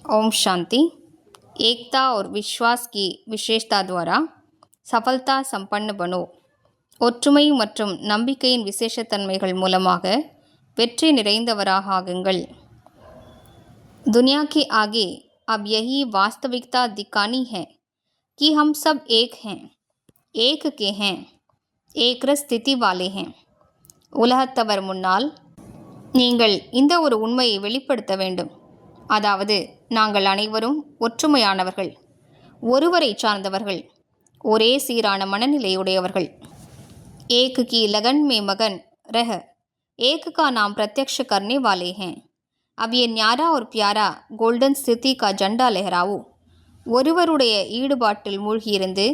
ओम शांति। एकता और विश्वास की विशेषता द्वारा सफलता संपन्न बनो। ஒற்றுமை மற்றும் நம்பிக்கையின் விசேஷத்தன்மைகள் மூலமாக வெற்றி நிறைந்தவராக ஆகுங்கள்। दुनिया के आगे अब यही वास्तविकता दिखानी है कि हम सब एक हैं, एक के हैं, एक स्थिति वाले हैं। உலகத்தவர் முன்னால் நீங்கள் இந்த ஒரு உண்மையை வெளிப்படுத்த வேண்டும், அதாவது நாங்கள் அனைவரும் ஒற்றுமையானவர்கள், ஒருவரை சார்ந்தவர்கள், ஒரே சீரான மனநிலையுடையவர்கள்। एक की लगन में मगन रह एक का नाम प्रत्यक्ष करने वाले हैं। अब ये न्यारा और प्यारा கோல்டன் ஸ்திதி கா ஜண்டா லெஹராவோ। ஒருவருடைய ஈடுபாட்டில் மூழ்கியிருந்து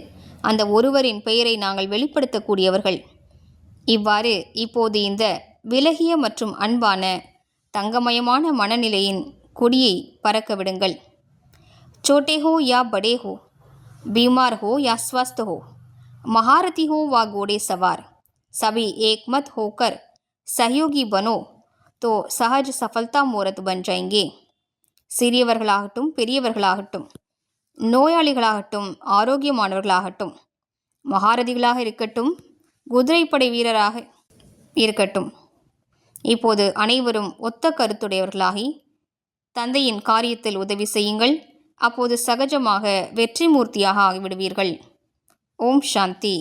அந்த ஒருவரின் பெயரை நாங்கள் வெளிப்படுத்தக்கூடியவர்கள்। இவ்வாறு இப்போது இந்த விலகிய மற்றும் அன்பான தங்கமயமான மனநிலையின் கொடியை பறக்க விடுங்கள்। छोटे हो या बड़े हो, बीमार हो या स्वस्थ हो, महारथी हो व घोड़े सवार, सभी एक मत होकर सहयोगी बनो तो सहज सफलता मूर्त बन जाएंगे। சிறியவர்களாகட்டும் பெரியவர்களாகட்டும், நோயாளிகளாகட்டும் ஆரோக்கியமானவர்களாகட்டும், மகாரதிகளாக இருக்கட்டும் குதிரைப்படை வீரராக இருக்கட்டும், இப்போது அனைவரும் ஒத்த கருத்துடையவர்களாகி தந்தையின் காரியத்தில் உதவி செய்யுங்கள்। அப்போது சகஜமாக வெற்றி மூர்த்தியாக ஆகிவிடுவீர்கள்। ஓம் சாந்தி।